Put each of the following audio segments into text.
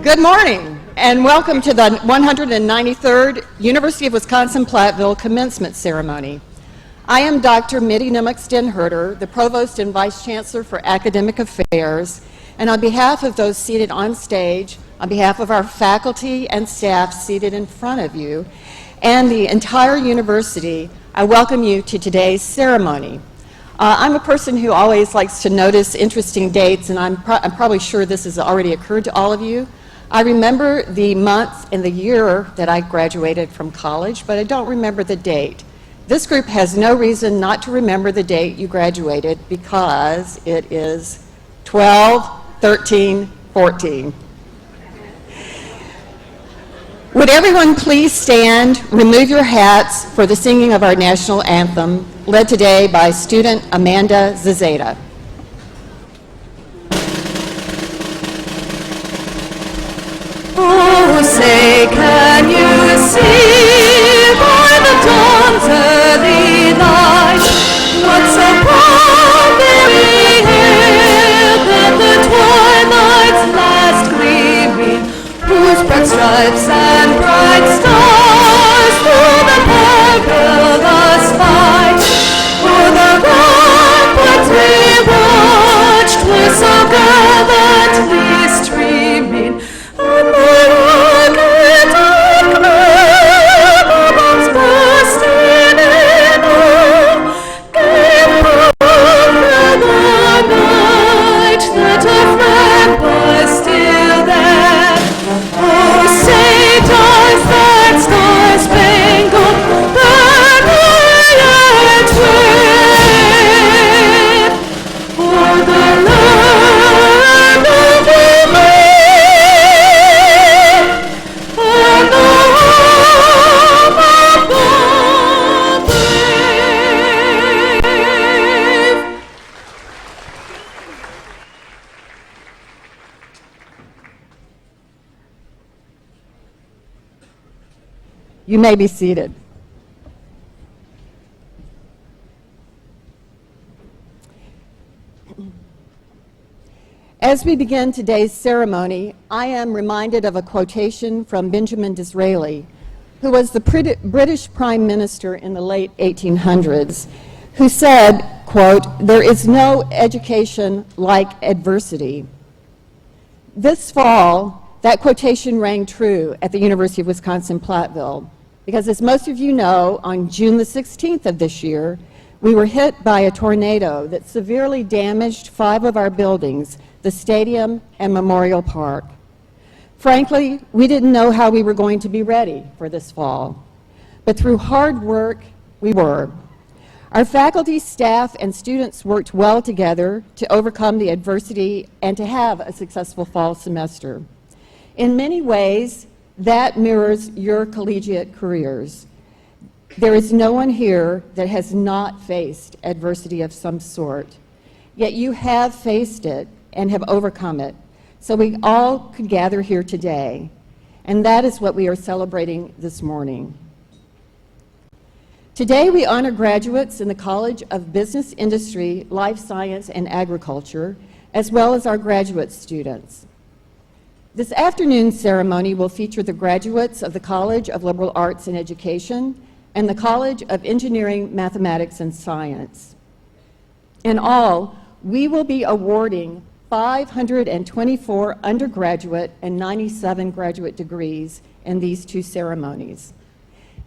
Good morning, and welcome to the 193rd University of Wisconsin-Platteville Commencement Ceremony. I am Dr. Mitty Nemec-Stenherter, the Provost and Vice Chancellor for Academic Affairs, and on behalf of those seated on stage, on behalf of our faculty and staff seated in front of you, and the entire university, I welcome you to today's ceremony. I'm a person who always likes to notice interesting dates, and I'm probably sure this has already occurred to all of you. I remember the month and the year that I graduated from college, but I don't remember the date. This group has no reason not to remember the date you graduated because it is 12/13/14. Would everyone please stand, remove your hats for the singing of our national anthem, led today by student Amanda Zazeta. Oh, say, can you see by the dawn's early light what's upon very hill than the twilight's last gleaming, whose broad stripes and bright stars through the perilous fight o'er the ramparts we watched were so gallantly streaming. And the rocket of cannons bursting in awe gave proof in the night that a friend was still there. Oh, say does that star-spangled banner yet wave o'er the land of the You may be seated. As we begin today's ceremony, I am reminded of a quotation from Benjamin Disraeli, who was the British Prime Minister in the late 1800s, who said, quote, "There is no education like adversity." This fall, that quotation rang true at the University of Wisconsin-Platteville, because as most of you know, on June the 16th of this year, we were hit by a tornado that severely damaged 5 of our buildings, the stadium and Memorial Park. Frankly, we didn't know how we were going to be ready for this fall, but through hard work, we were. Our faculty, staff, and students worked well together to overcome the adversity and to have a successful fall semester. In many ways, that mirrors your collegiate careers. There is no one here that has not faced adversity of some sort, yet you have faced it and have overcome it, so we all could gather here today, and that is what we are celebrating this morning. Today we honor graduates in the College of Business, Industry, Life Science, and Agriculture, as well as our graduate students. This afternoon's ceremony will feature the graduates of the College of Liberal Arts and Education and the College of Engineering, Mathematics, and Science. In all, we will be awarding 524 undergraduate and 97 graduate degrees in these two ceremonies.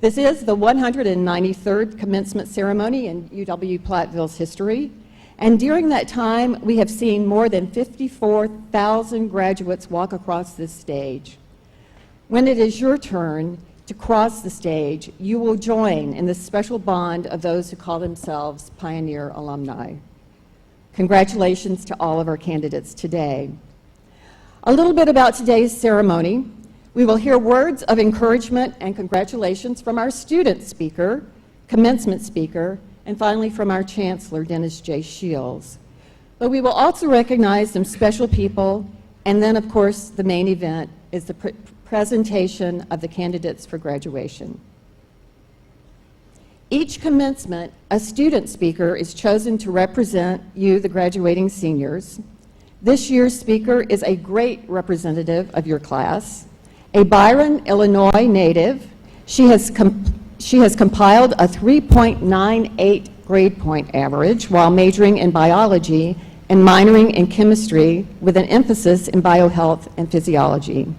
This is the 193rd Commencement ceremony in UW-Platteville's history, and during that time, we have seen more than 54,000 graduates walk across this stage. When it is your turn to cross the stage, you will join in the special bond of those who call themselves Pioneer alumni. Congratulations to all of our candidates today. A little bit about today's ceremony. We will hear words of encouragement and congratulations from our student speaker, commencement speaker, and finally from our Chancellor, Dennis J. Shields. But we will also recognize some special people, and then of course the main event is the presentation of the candidates for graduation. Each commencement, a student speaker is chosen to represent you, the graduating seniors. This year's speaker is a great representative of your class, a Byron, Illinois native. She has compiled a 3.98 grade point average while majoring in biology and minoring in chemistry with an emphasis in biohealth and physiology.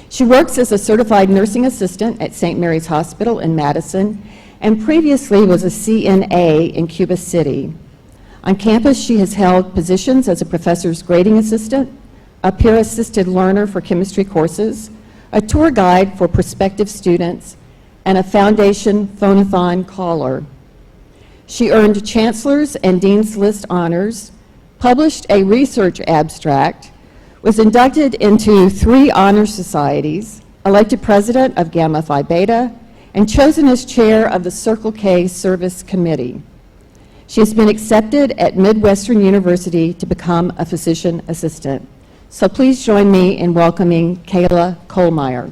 She works as a certified nursing assistant at St. Mary's Hospital in Madison and previously was a CNA in Cuba City. On campus, she has held positions as a professor's grading assistant, a peer-assisted learner for chemistry courses, a tour guide for prospective students, and a foundation phone-a-thon caller. She earned Chancellor's and Dean's List honors, published a research abstract, was inducted into 3 honor societies, elected president of Gamma Phi Beta, and chosen as chair of the Circle K Service Committee. She has been accepted at Midwestern University to become a physician assistant. So please join me in welcoming Kayla Kohlmeyer.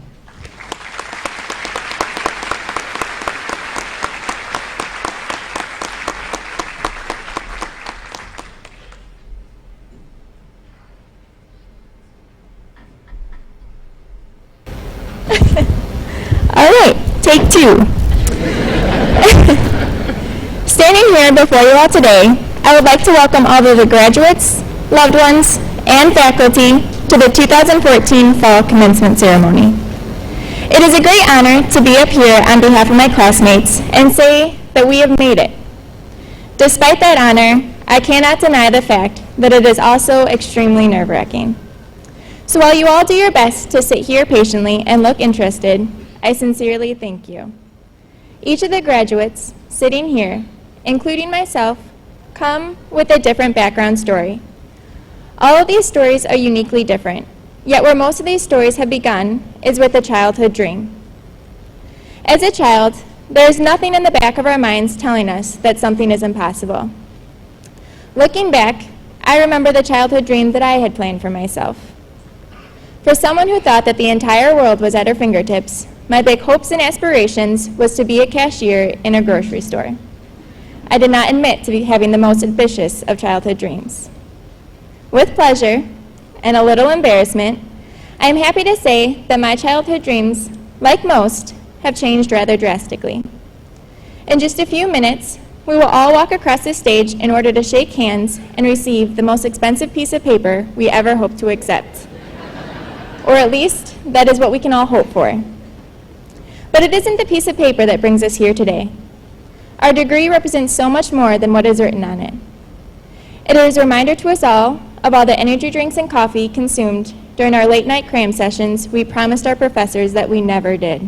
All right, take 2. Standing here before you all today, I would like to welcome all of the graduates, loved ones, and faculty to the 2014 Fall Commencement Ceremony. It is a great honor to be up here on behalf of my classmates and say that we have made it. Despite that honor, I cannot deny the fact that it is also extremely nerve-wracking. So while you all do your best to sit here patiently and look interested, I sincerely thank you. Each of the graduates sitting here, including myself, come with a different background story. All of these stories are uniquely different, yet where most of these stories have begun is with a childhood dream. As a child, there is nothing in the back of our minds telling us that something is impossible. Looking back, I remember the childhood dream that I had planned for myself. For someone who thought that the entire world was at her fingertips, my big hopes and aspirations was to be a cashier in a grocery store. I did not admit to having the most ambitious of childhood dreams. With pleasure and a little embarrassment, I am happy to say that my childhood dreams, like most, have changed rather drastically. In just a few minutes, we will all walk across the stage in order to shake hands and receive the most expensive piece of paper we ever hope to accept. Or at least, that is what we can all hope for. But it isn't the piece of paper that brings us here today. Our degree represents so much more than what is written on it. It is a reminder to us all of all the energy drinks and coffee consumed during our late night cram sessions we promised our professors that we never did.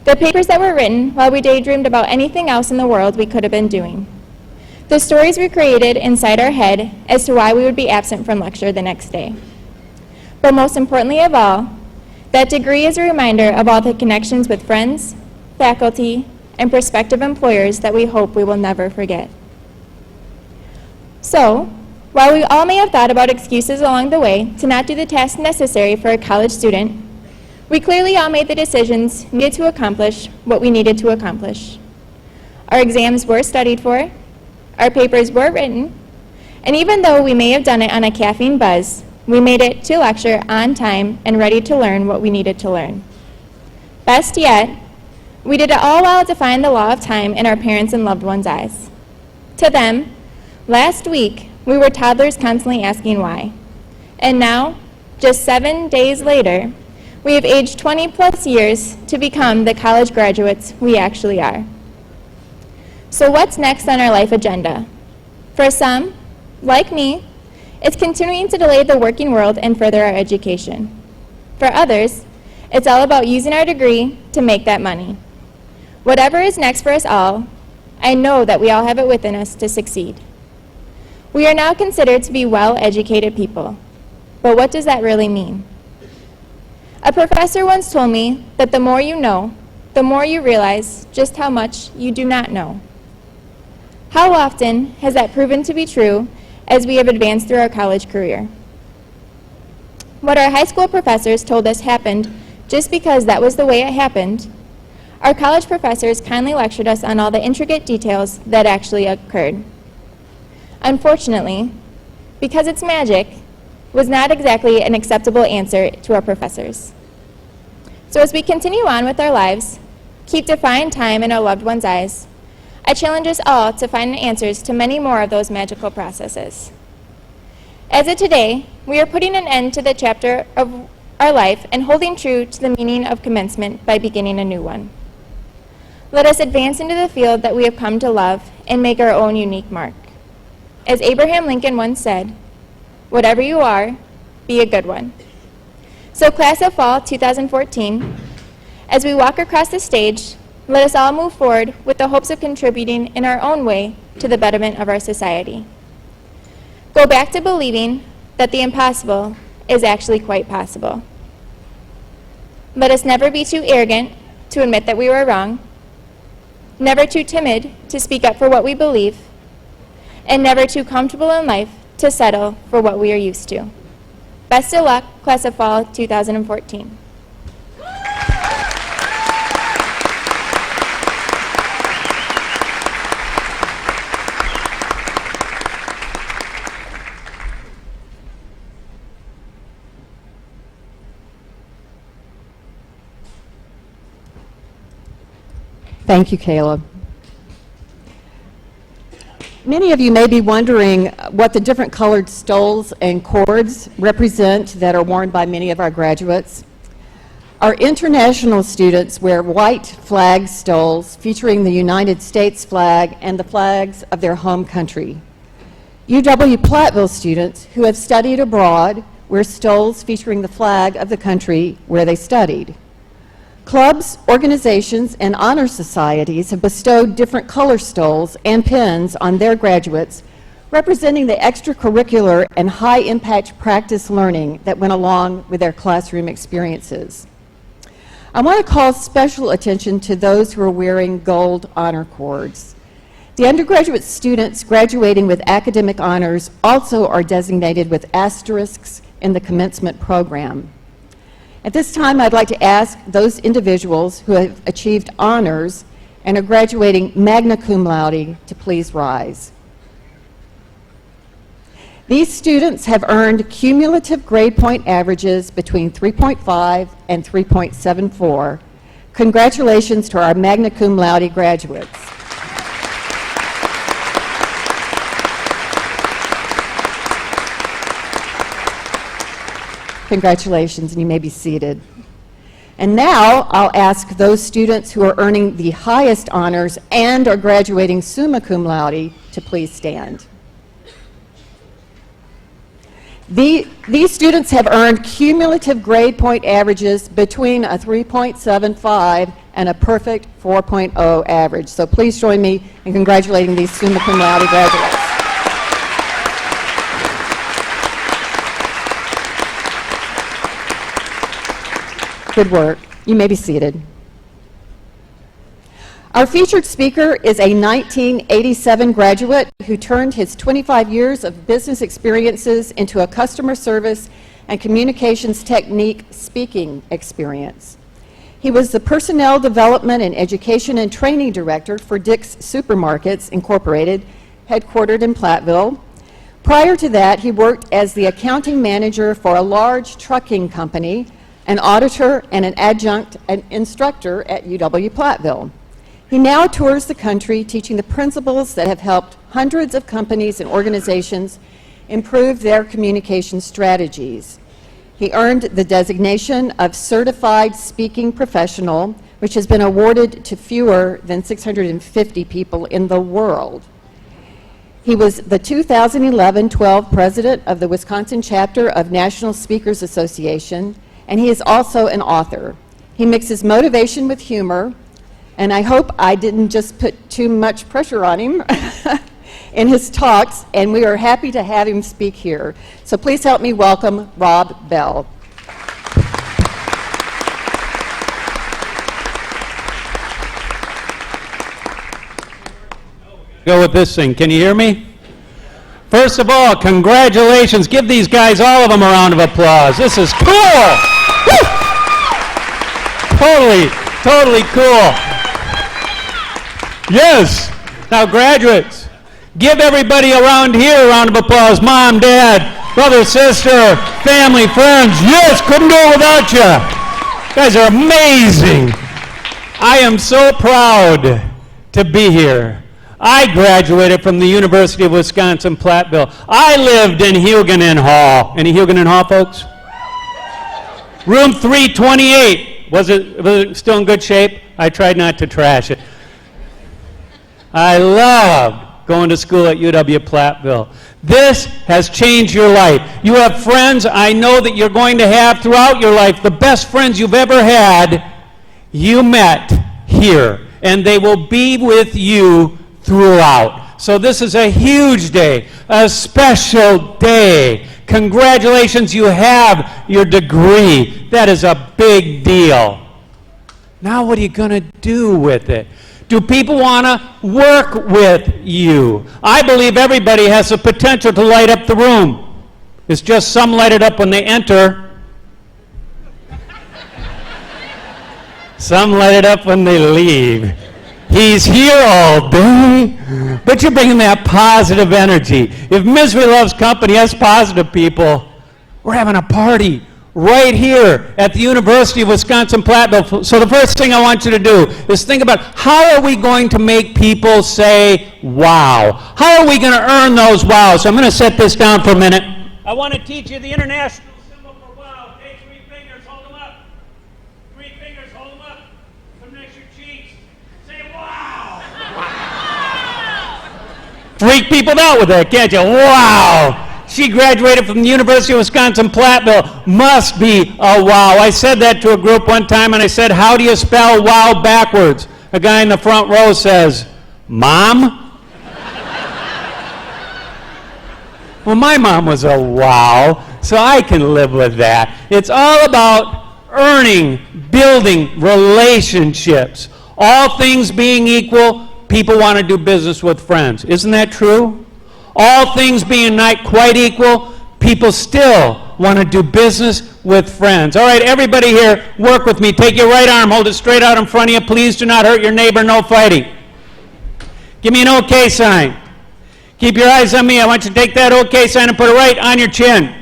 The papers that were written while we daydreamed about anything else in the world we could have been doing. The stories we created inside our head as to why we would be absent from lecture the next day. But most importantly of all, that degree is a reminder of all the connections with friends, faculty, and prospective employers that we hope we will never forget. So, while we all may have thought about excuses along the way to not do the tasks necessary for a college student, we clearly all made the decisions needed to accomplish what we needed to accomplish. Our exams were studied for, our papers were written, and even though we may have done it on a caffeine buzz, we made it to lecture on time and ready to learn what we needed to learn. Best yet, we did it all while defying the law of time in our parents' and loved ones' eyes. To them, last week, we were toddlers constantly asking why. And now, just 7 days later, we have aged 20 plus years to become the college graduates we actually are. So what's next on our life agenda? For some, like me, it's continuing to delay the working world and further our education. For others, it's all about using our degree to make that money. Whatever is next for us all, I know that we all have it within us to succeed. We are now considered to be well-educated people, but what does that really mean? A professor once told me that the more you know, the more you realize just how much you do not know. How often has that proven to be true as we have advanced through our college career? What our high school professors told us happened just because that was the way it happened, our college professors kindly lectured us on all the intricate details that actually occurred. Unfortunately, because it's magic, was not exactly an acceptable answer to our professors. So as we continue on with our lives, keep defying time in our loved ones' eyes, I challenge us all to find answers to many more of those magical processes. As of today, we are putting an end to the chapter of our life and holding true to the meaning of commencement by beginning a new one. Let us advance into the field that we have come to love and make our own unique mark. As Abraham Lincoln once said, "Whatever you are, be a good one." So class of fall 2014, as we walk across the stage, let us all move forward with the hopes of contributing in our own way to the betterment of our society. Go back to believing that the impossible is actually quite possible. Let us never be too arrogant to admit that we were wrong, never too timid to speak up for what we believe, and never too comfortable in life to settle for what we are used to. Best of luck, class of fall 2014. Thank you, Kayla. Many of you may be wondering what the different colored stoles and cords represent that are worn by many of our graduates. Our international students wear white flag stoles featuring the United States flag and the flags of their home country. UW-Platteville students who have studied abroad wear stoles featuring the flag of the country where they studied. Clubs, organizations, and honor societies have bestowed different color stoles and pins on their graduates, representing the extracurricular and high-impact practice learning that went along with their classroom experiences. I want to call special attention to those who are wearing gold honor cords. The undergraduate students graduating with academic honors also are designated with asterisks in the commencement program. At this time, I'd like to ask those individuals who have achieved honors and are graduating magna cum laude to please rise. These students have earned cumulative grade point averages between 3.5 and 3.74. Congratulations to our magna cum laude graduates. Congratulations, and you may be seated. And now I'll ask those students who are earning the highest honors and are graduating summa cum laude to please stand. These students have earned cumulative grade point averages between a 3.75 and a perfect 4.0 average. So please join me in congratulating these summa cum laude graduates. Good work. You may be seated. Our featured speaker is a 1987 graduate who turned his 25 years of business experiences into a customer service and communications technique speaking experience. He was the Personnel Development and Education and Training Director for Dick's Supermarkets, Incorporated, headquartered in Platteville. Prior to that, he worked as the accounting manager for a large trucking company, an auditor, and an adjunct instructor at UW-Platteville. He now tours the country teaching the principles that have helped hundreds of companies and organizations improve their communication strategies. He earned the designation of Certified Speaking Professional, which has been awarded to fewer than 650 people in the world. He was the 2011-12 president of the Wisconsin chapter of National Speakers Association, and he is also an author. He mixes motivation with humor, and I hope I didn't just put too much pressure on him in his talks, and we are happy to have him speak here. So please help me welcome Rob Bell. Go with this thing. Can you hear me? First of all, congratulations. Give these guys, all of them, a round of applause. This is cool. Woo! Totally cool. Yes. Now, graduates, give everybody around here a round of applause. Mom, Dad, brother, sister, family, friends. Yes, couldn't do it without you. You guys are amazing. I am so proud to be here. I graduated from the University of Wisconsin-Platteville. I lived in Huguenin Hall. Any Huguenin Hall, folks? Room 328. Was it still in good shape? I tried not to trash it. I loved going to school at UW-Platteville. This has changed your life. You have friends I know that you're going to have throughout your life. The best friends you've ever had, you met here, and they will be with you throughout. So this is a huge day, a special day. Congratulations, you have your degree. That is a big deal. Now what are you going to do with it? Do people want to work with you? I believe everybody has the potential to light up the room. It's just some light it up when they enter. Some light it up when they leave. He's here all day, but you're bringing that positive energy. If misery loves company, that's positive people. We're having a party right here at the University of Wisconsin-Platteville. So the first thing I want you to do is think about, how are we going to make people say, wow? How are we going to earn those wows? So I'm going to set this down for a minute. I want to teach you the international symbol for wow. Take 3 fingers, hold them up. 3 fingers, hold them up. Put them next to your cheeks. Say wow. Freak people out with that, can't you? Wow. She graduated from the University of Wisconsin-Platteville. Must be a wow. I said that to a group one time, and I said, how do you spell wow backwards? A guy in the front row says, Mom? Well, my mom was a wow, so I can live with that. It's all about earning, building relationships. All things being equal, people want to do business with friends. Isn't that true? All things being not quite equal, people still want to do business with friends. All right, everybody here, work with me. Take your right arm, hold it straight out in front of you. Please do not hurt your neighbor, no fighting. Give me an okay sign. Keep your eyes on me. I want you to take that okay sign and put it right on your chin.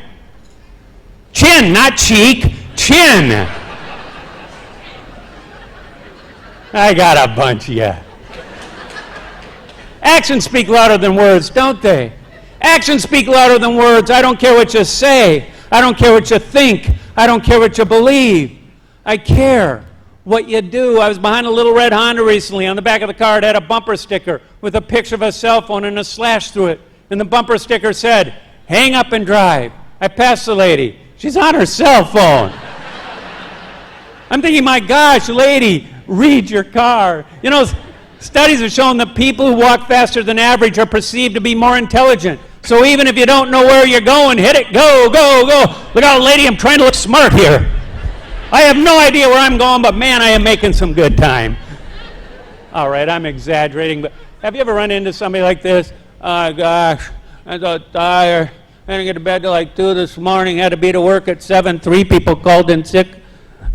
Chin, not cheek. Chin. I got a bunch of you. Actions speak louder than words, don't they? Actions speak louder than words. I don't care what you say. I don't care what you think. I don't care what you believe. I care what you do. I was behind a little red Honda recently. On the back of the car, it had a bumper sticker with a picture of a cell phone and a slash through it. And the bumper sticker said, hang up and drive. I passed the lady. She's on her cell phone. I'm thinking, my gosh, lady, read your car. You know, studies have shown that people who walk faster than average are perceived to be more intelligent. So even if you don't know where you're going, hit it, go, go, go. Look out, lady, I'm trying to look smart here. I have no idea where I'm going, but man, I am making some good time. All right, I'm exaggerating, but have you ever run into somebody like this? Oh, gosh, I'm so tired. I didn't get to bed till like 2 this morning, had to be to work at 7. 3 people called in sick.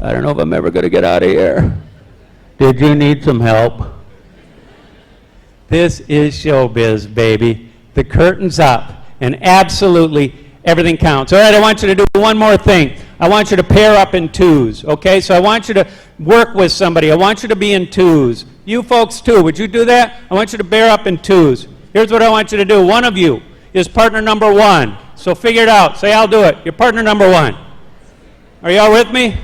I don't know if I'm ever going to get out of here. Did you need some help? This is showbiz, baby. The curtain's up. and absolutely everything counts. All right, I want you to do one more thing. I want you to pair up in twos, okay? So I want you to work with somebody. I want you to be in twos. You folks too, would you do that? I want you to pair up in twos. Here's what I want you to do. One of you is partner number one. So figure it out. Say, I'll do it. You're partner number one. Are you all with me?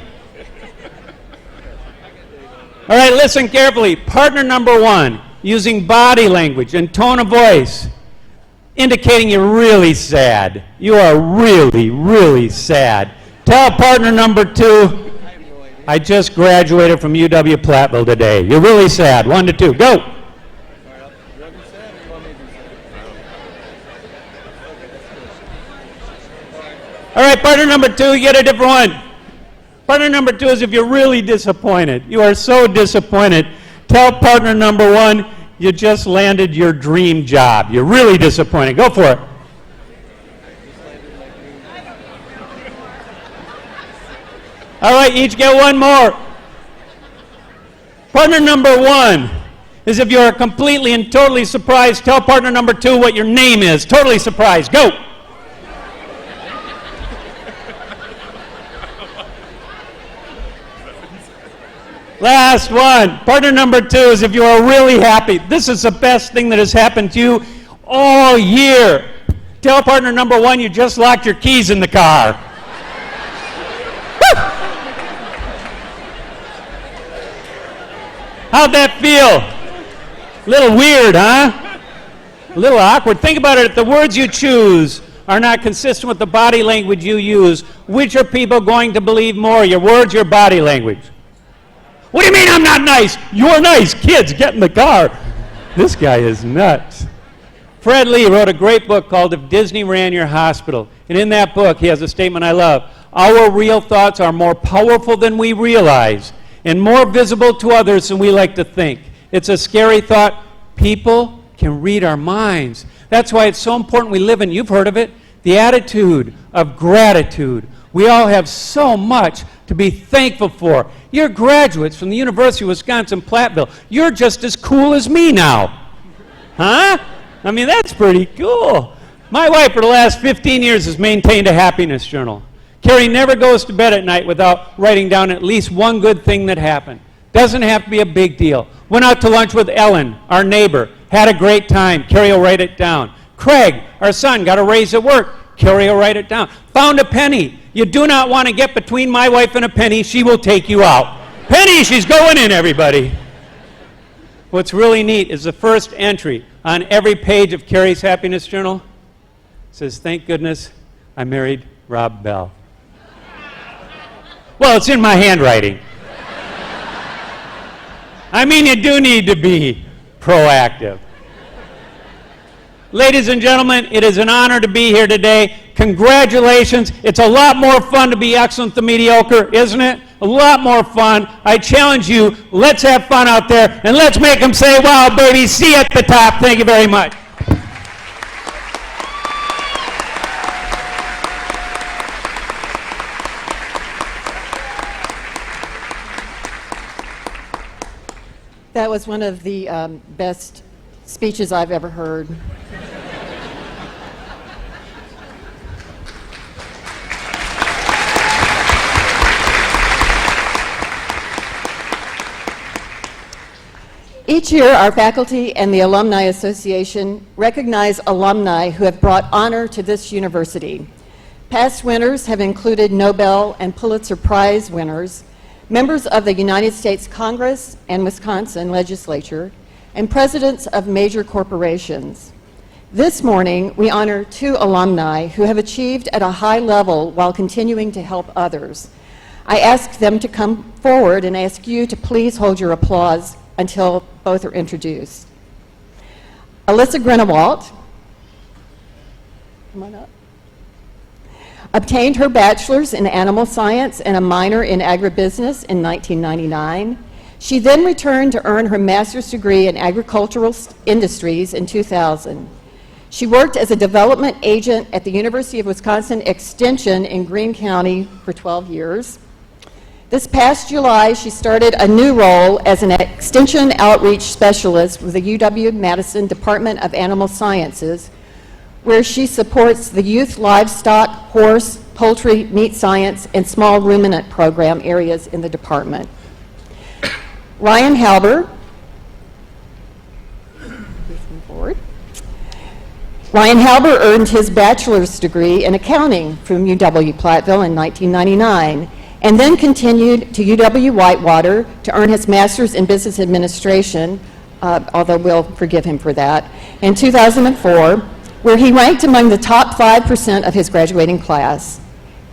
All right, listen carefully. Partner number one, using body language and tone of voice, indicating you're really sad. You are really, really sad. Tell partner number two, I just graduated from UW-Platteville today. You're really sad. 1 to 2. Go. All right, partner number two, you get a different one. Partner number two is if you're really disappointed. You are so disappointed. Tell partner number one, you just landed your dream job. You're really disappointed. Go for it. All right, each get one more. Partner number one is if you're completely and totally surprised. Tell partner number two what your name is. Totally surprised. Go. Last one. Partner number two is if you are really happy. This is the best thing that has happened to you all year. Tell partner number one you just locked your keys in the car. Woo! How'd that feel? A little weird, huh? A little awkward. Think about it. If the words you choose are not consistent with the body language you use, which are people going to believe more, your words, your body language? What do you mean I'm not nice? You're nice. Kids, get in the car. This guy is nuts. Fred Lee wrote a great book called If Disney Ran Your Hospital. And in that book, he has a statement I love. Our real thoughts are more powerful than we realize and more visible to others than we like to think. It's a scary thought. People can read our minds. That's why it's so important we live in, you've heard of it, the attitude of gratitude. We all have so much to be thankful for. You're graduates from the University of Wisconsin-Platteville. You're just as cool as me now. Huh? I mean, that's pretty cool. My wife for the last 15 years has maintained a happiness journal. Carrie never goes to bed at night without writing down at least one good thing that happened. Doesn't have to be a big deal. Went out to lunch with Ellen, our neighbor. Had a great time. Carrie will write it down. Craig, our son, got a raise at work. Carrie will write it down. Found a penny. You do not want to get between my wife and a penny. She will take you out. Penny, she's going in, everybody. What's really neat is the first entry on every page of Carrie's happiness journal. It says, thank goodness I married Rob Bell. Well, it's in my handwriting. I mean, you do need to be proactive. Ladies and gentlemen, it is an honor to be here today. Congratulations. It's a lot more fun to be excellent than mediocre, isn't it? A lot more fun. I challenge you, let's have fun out there, and let's make them say, wow, baby, see you at the top. Thank you very much. That was one of the best speeches I've ever heard. Each year, our faculty and the Alumni Association recognize alumni who have brought honor to this university. Past winners have included Nobel and Pulitzer Prize winners, members of the United States Congress and Wisconsin legislature, and presidents of major corporations. This morning, we honor 2 alumni who have achieved at a high level while continuing to help others. I ask them to come forward and ask you to please hold your applause until both are introduced. Alyssa Grinenwalt, come on up, obtained her bachelor's in animal science and a minor in agribusiness in 1999. She then returned to earn her master's degree in agricultural industries in 2000. She worked as a development agent at the University of Wisconsin Extension in Greene County for 12 years. This past July, she started a new role as an Extension Outreach Specialist with the UW-Madison Department of Animal Sciences, where she supports the youth livestock, horse, poultry, meat science, and small ruminant program areas in the department. Ryan Halber, please come forward. Ryan Halber earned his bachelor's degree in accounting from UW-Platteville in 1999, and then continued to UW-Whitewater to earn his master's in business administration, although we'll forgive him for that, in 2004, where he ranked among the top 5% of his graduating class.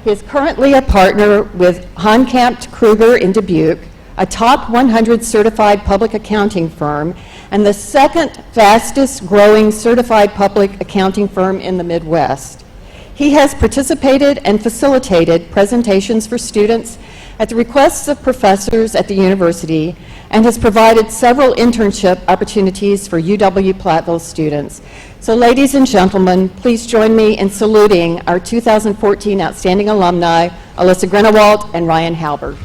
He is currently a partner with Honkamp Kruger in Dubuque, a top 100 certified public accounting firm, and the second fastest growing certified public accounting firm in the Midwest. He has participated and facilitated presentations for students at the requests of professors at the university and has provided several internship opportunities for UW-Platteville students. So ladies and gentlemen, please join me in saluting our 2014 Outstanding Alumni, Alyssa Grinenwalt and Ryan Halber.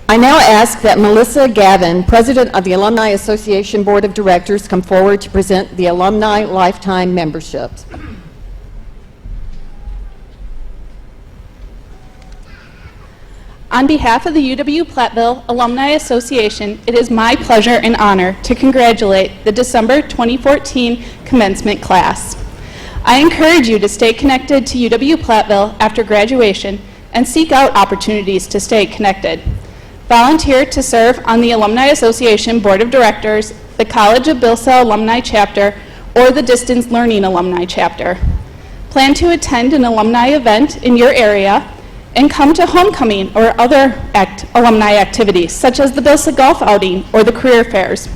I now ask that Melissa Gavin, President of the Alumni Association Board of Directors, come forward to present the Alumni Lifetime Memberships. On behalf of the UW-Platteville Alumni Association, it is my pleasure and honor to congratulate the December 2014 commencement class. I encourage you to stay connected to UW-Platteville after graduation and seek out opportunities to stay connected. Volunteer to serve on the Alumni Association Board of Directors, the College of BILSA Alumni Chapter, or the Distance Learning Alumni Chapter. Plan to attend an alumni event in your area and come to homecoming or other alumni activities, such as the BILSA Golf Outing or the career fairs.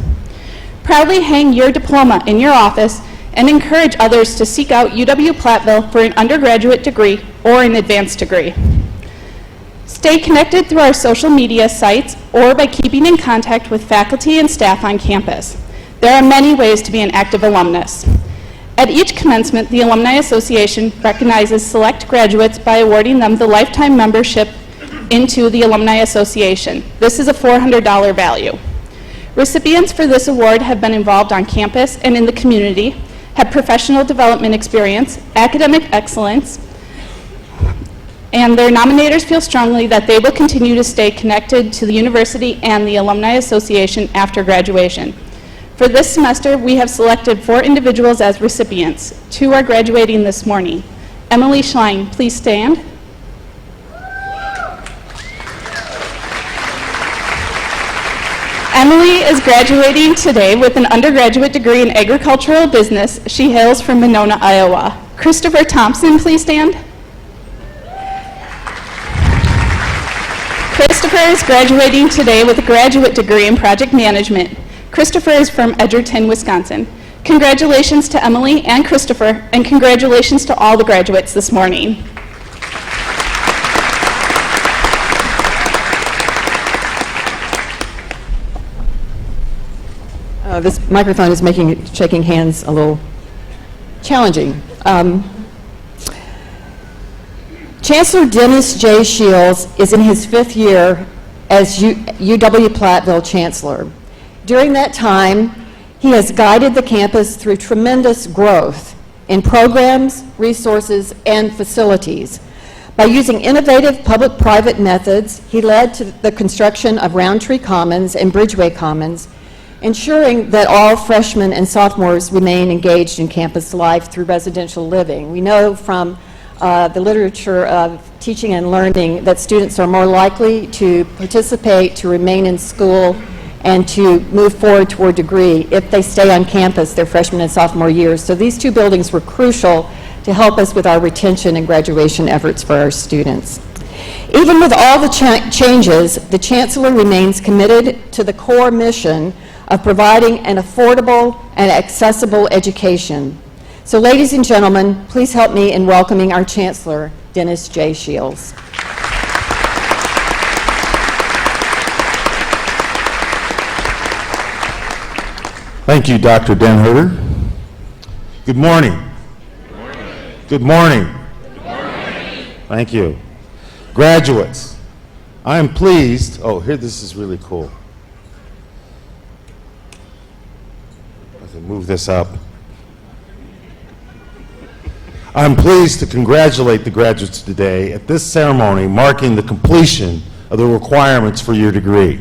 Proudly hang your diploma in your office and encourage others to seek out UW-Platteville for an undergraduate degree or an advanced degree. Stay connected through our social media sites or by keeping in contact with faculty and staff on campus. There are many ways to be an active alumnus. At each commencement, the Alumni Association recognizes select graduates by awarding them the lifetime membership into the Alumni Association. This is a $400 value. Recipients for this award have been involved on campus and in the community, have professional development experience, academic excellence, and their nominators feel strongly that they will continue to stay connected to the university and the Alumni Association after graduation. For this semester, we have selected 4 individuals as recipients. 2 are graduating this morning. Emily Schlein, please stand. Emily is graduating today with an undergraduate degree in agricultural business. She hails from Monona, Iowa. Christopher Thompson, please stand. Christopher is graduating today with a graduate degree in project management. Christopher is from Edgerton, Wisconsin. Congratulations to Emily and Christopher, and congratulations to all the graduates this morning. This microphone is making shaking hands a little challenging. Chancellor Dennis J. Shields is in his 5th year as UW-Platteville Chancellor. During that time, he has guided the campus through tremendous growth in programs, resources, and facilities. By using innovative public-private methods, he led to the construction of Roundtree Commons and Bridgeway Commons, ensuring that all freshmen and sophomores remain engaged in campus life through residential living. We know from the literature of teaching and learning that students are more likely to participate, to remain in school, and to move forward toward degree if they stay on campus their freshman and sophomore years. So these 2 buildings were crucial to help us with our retention and graduation efforts for our students. Even with all the changes, the Chancellor remains committed to the core mission of providing an affordable and accessible education. So ladies and gentlemen, please help me in welcoming our Chancellor, Dennis J. Shields. Thank you, Dr. Denherter. Good morning. Good morning. Good morning. Good morning. Thank you. Graduates, I am pleased, this is really cool. I can move this up. I'm pleased to congratulate the graduates today at this ceremony marking the completion of the requirements for your degree.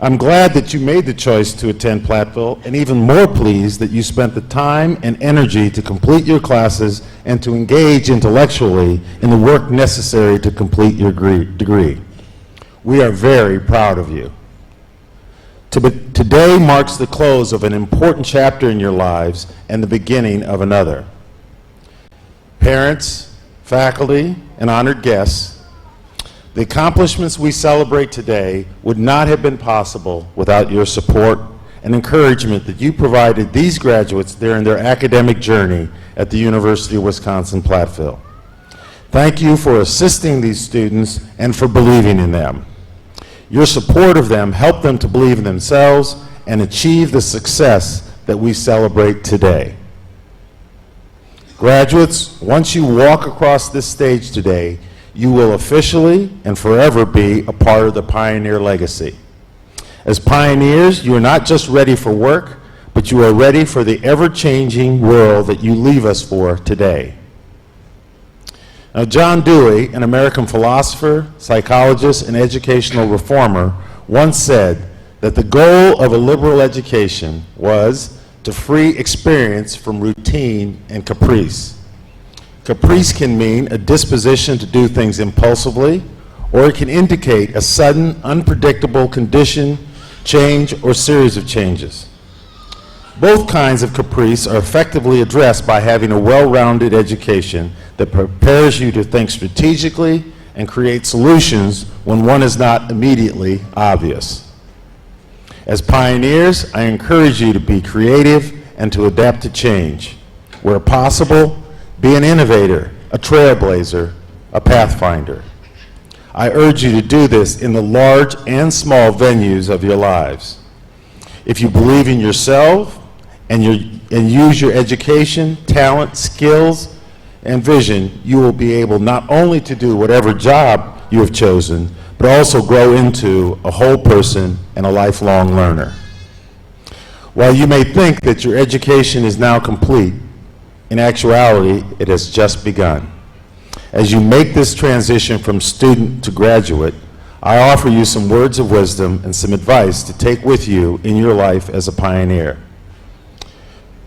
I'm glad that you made the choice to attend Platteville, and even more pleased that you spent the time and energy to complete your classes and to engage intellectually in the work necessary to complete your degree. We are very proud of you. Today marks the close of an important chapter in your lives and the beginning of another. Parents, faculty, and honored guests, the accomplishments we celebrate today would not have been possible without your support and encouragement that you provided these graduates during their academic journey at the University of Wisconsin-Platteville. Thank you for assisting these students and for believing in them. Your support of them helped them to believe in themselves and achieve the success that we celebrate today. Graduates, once you walk across this stage today, you will officially and forever be a part of the Pioneer legacy. As pioneers, you are not just ready for work, but you are ready for the ever-changing world that you leave us for today. Now, John Dewey, an American philosopher, psychologist, and educational reformer, once said that the goal of a liberal education was to free experience from routine and caprice. Caprice can mean a disposition to do things impulsively, or it can indicate a sudden, unpredictable condition, change, or series of changes. Both kinds of caprice are effectively addressed by having a well-rounded education that prepares you to think strategically and create solutions when one is not immediately obvious. As pioneers, I encourage you to be creative and to adapt to change. Where possible, be an innovator, a trailblazer, a pathfinder. I urge you to do this in the large and small venues of your lives. If you believe in yourself and use your education, talent, skills, and vision, you will be able not only to do whatever job you have chosen, but also grow into a whole person and a lifelong learner. While you may think that your education is now complete, in actuality, it has just begun. As you make this transition from student to graduate, I offer you some words of wisdom and some advice to take with you in your life as a pioneer.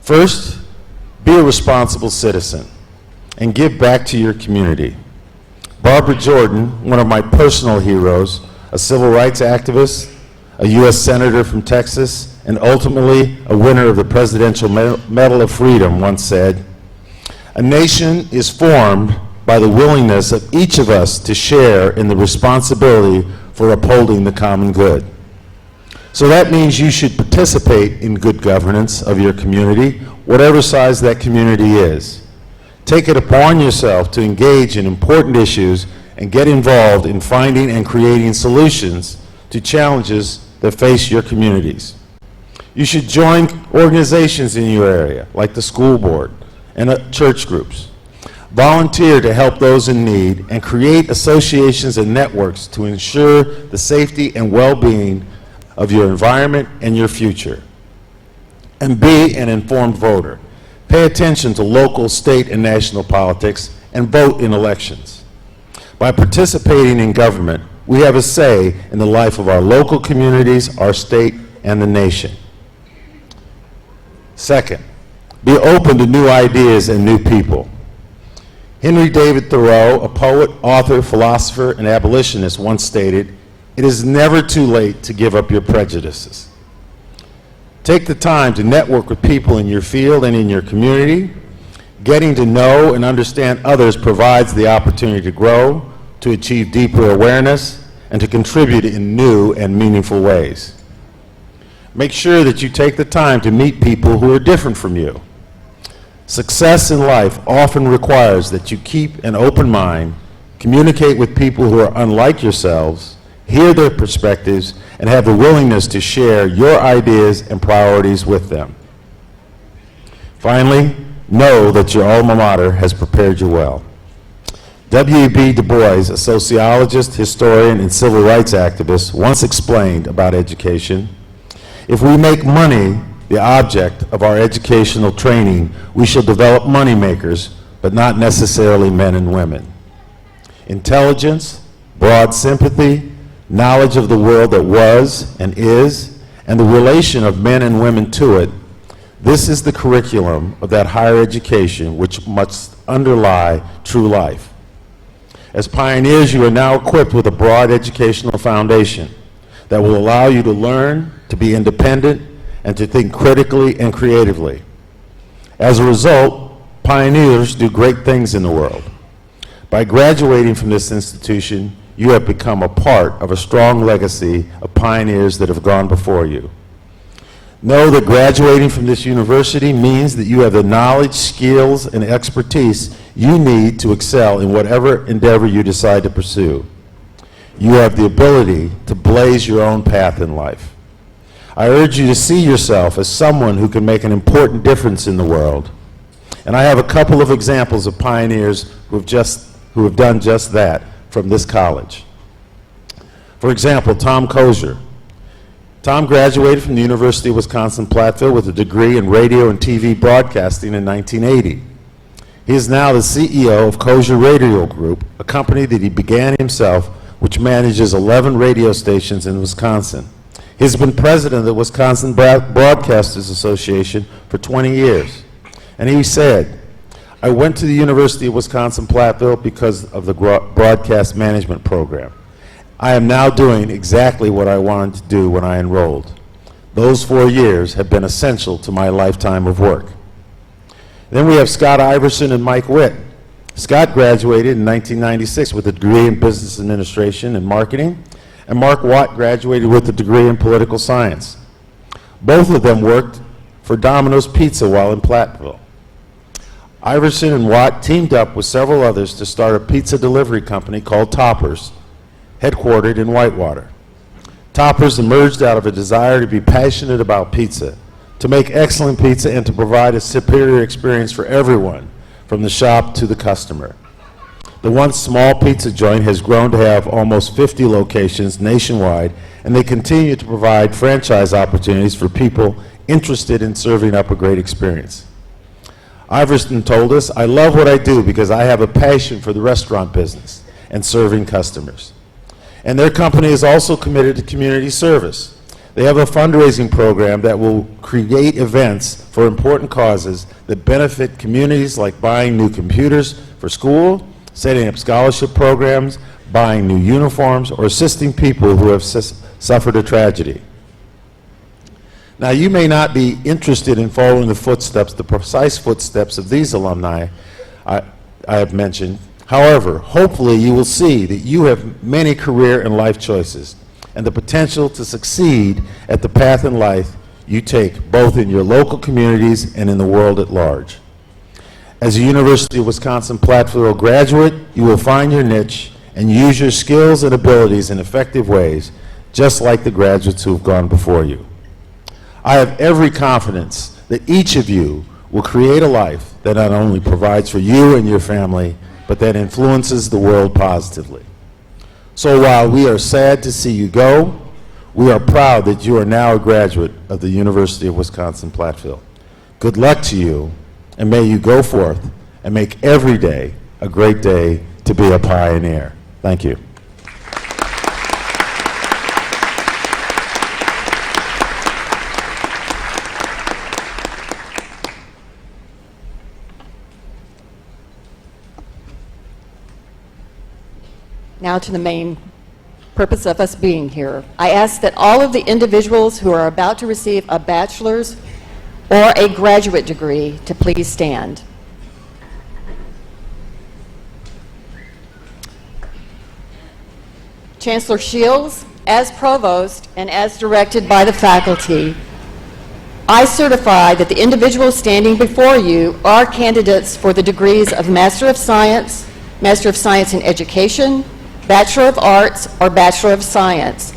First, be a responsible citizen and give back to your community. Barbara Jordan, one of my personal heroes, a civil rights activist, a U.S. Senator from Texas, and ultimately a winner of the Presidential Medal of Freedom, once said, "A nation is formed by the willingness of each of us to share in the responsibility for upholding the common good." So that means you should participate in good governance of your community, whatever size that community is. Take it upon yourself to engage in important issues and get involved in finding and creating solutions to challenges that face your communities. You should join organizations in your area, like the school board and church groups. Volunteer to help those in need and create associations and networks to ensure the safety and well-being of your environment and your future. And be an informed voter. Pay attention to local, state, and national politics and vote in elections. By participating in government, we have a say in the life of our local communities, our state, and the nation. Second, be open to new ideas and new people. Henry David Thoreau, a poet, author, philosopher, and abolitionist, once stated, "It is never too late to give up your prejudices." Take the time to network with people in your field and in your community. Getting to know and understand others provides the opportunity to grow, to achieve deeper awareness, and to contribute in new and meaningful ways. Make sure that you take the time to meet people who are different from you. Success in life often requires that you keep an open mind, communicate with people who are unlike yourselves, hear their perspectives, and have the willingness to share your ideas and priorities with them. Finally, know that your alma mater has prepared you well. W.E.B. Du Bois, a sociologist, historian, and civil rights activist, once explained about education, "If we make money the object of our educational training, we shall develop money makers, but not necessarily men and women." Intelligence, broad sympathy, knowledge of the world that was and is, and the relation of men and women to it, this is the curriculum of that higher education which must underlie true life. As pioneers, you are now equipped with a broad educational foundation that will allow you to learn, to be independent, and to think critically and creatively. As a result, pioneers do great things in the world. By graduating from this institution, you have become a part of a strong legacy of pioneers that have gone before you. Know that graduating from this university means that you have the knowledge, skills, and expertise you need to excel in whatever endeavor you decide to pursue. You have the ability to blaze your own path in life. I urge you to see yourself as someone who can make an important difference in the world. And I have a couple of examples of pioneers who have done just that from this college. For example, Tom Kozer. Tom graduated from the University of Wisconsin-Platteville with a degree in radio and TV broadcasting in 1980. He is now the CEO of Kozer Radio Group, a company that he began himself, which manages 11 radio stations in Wisconsin. He has been president of the Wisconsin Broadcasters Association for 20 years. And he said, "I went to the University of Wisconsin-Platteville because of the broadcast management program. I am now doing exactly what I wanted to do when I enrolled. Those 4 years have been essential to my lifetime of work." Then we have Scott Iverson and Mike Witt. Scott graduated in 1996 with a degree in business administration and marketing, and Mark Watt graduated with a degree in political science. Both of them worked for Domino's Pizza while in Platteville. Iverson and Watt teamed up with several others to start a pizza delivery company called Toppers, headquartered in Whitewater. Toppers emerged out of a desire to be passionate about pizza, to make excellent pizza, and to provide a superior experience for everyone, from the shop to the customer. The once small pizza joint has grown to have almost 50 locations nationwide, and they continue to provide franchise opportunities for people interested in serving up a great experience. Iverson told us, "I love what I do because I have a passion for the restaurant business and serving customers." And their company is also committed to community service. They have a fundraising program that will create events for important causes that benefit communities, like buying new computers for school, setting up scholarship programs, buying new uniforms, or assisting people who have suffered a tragedy. Now, you may not be interested in following the footsteps, the precise footsteps of these alumni I have mentioned. However, hopefully you will see that you have many career and life choices and the potential to succeed at the path in life you take, both in your local communities and in the world at large. As a University of Wisconsin-Platteville graduate, you will find your niche and use your skills and abilities in effective ways, just like the graduates who have gone before you. I have every confidence that each of you will create a life that not only provides for you and your family, but that influences the world positively. So while we are sad to see you go, we are proud that you are now a graduate of the University of Wisconsin-Platteville. Good luck to you, and may you go forth and make every day a great day to be a pioneer. Thank you. Now to the main purpose of us being here. I ask that all of the individuals who are about to receive a bachelor's or a graduate degree to please stand. Chancellor Shields, as provost and as directed by the faculty, I certify that the individuals standing before you are candidates for the degrees of Master of Science in Education, Bachelor of Arts, or Bachelor of Science,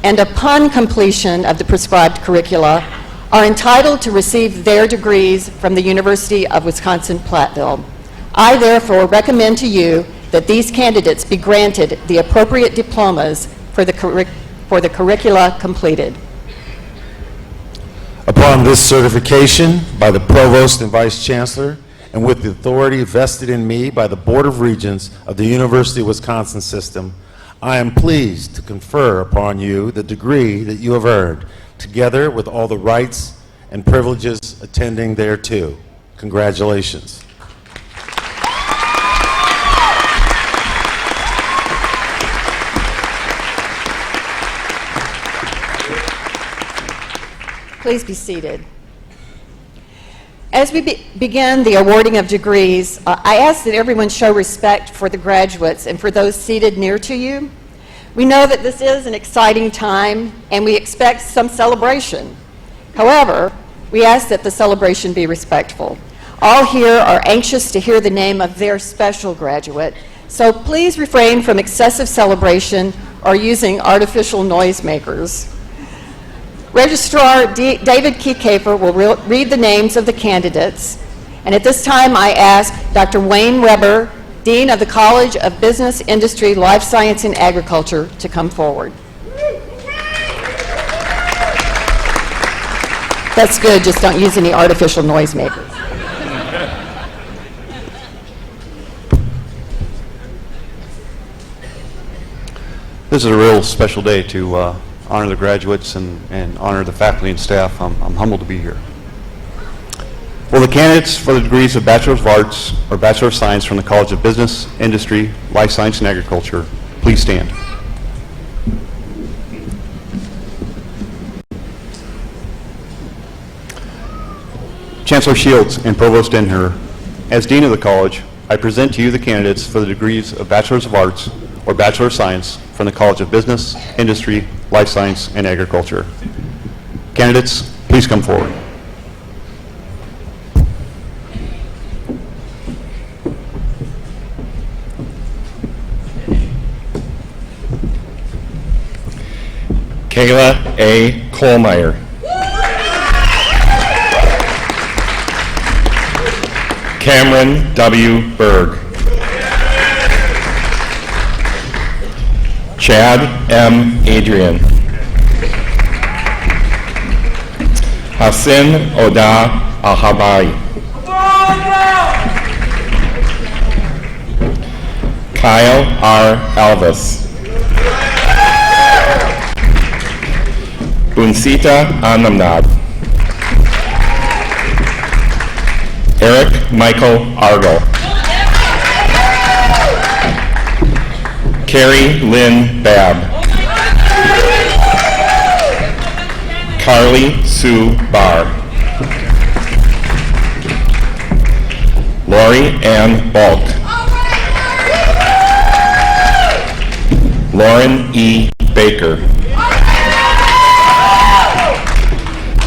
and upon completion of the prescribed curricula, are entitled to receive their degrees from the University of Wisconsin-Platteville. I therefore recommend to you that these candidates be granted the appropriate diplomas for the curricula completed. Upon this certification by the Provost and Vice Chancellor, and with the authority vested in me by the Board of Regents of the University of Wisconsin System, I am pleased to confer upon you the degree that you have earned, together with all the rights and privileges attending thereto. Congratulations. Please be seated. As we begin the awarding of degrees, I ask that everyone show respect for the graduates and for those seated near to you. We know that this is an exciting time and we expect some celebration. However, we ask that the celebration be respectful. All here are anxious to hear the name of their special graduate, so please refrain from excessive celebration or using artificial noisemakers. Registrar David Keycaper will read the names of the candidates, and at this time I ask Dr. Wayne Weber, Dean of the College of Business, Industry, Life Science, and Agriculture, to come forward. That's good, just don't use any artificial noisemakers. This is a real special day to honor the graduates and honor the faculty and staff. I'm humbled to be here. Will the candidates for the degrees of Bachelor of Arts or Bachelor of Science from the College of Business, Industry, Life Science, and Agriculture please stand? Chancellor Shields and Provost Denher, as Dean of the College, I present to you the candidates for the degrees of Bachelors of Arts or Bachelor of Science from the College of Business, Industry, Life Science, and Agriculture. Candidates, please come forward. Kayla A. Kohlmeyer. Cameron W. Berg. Chad M. Adrian. Hassan Oda Ahabai. Kyle R. Alvis. Unsita Anamnad. Eric Michael Argo. Carrie Lynn Babb. Carly Sue Barr. Lori Ann Balk. Lauren E. Baker.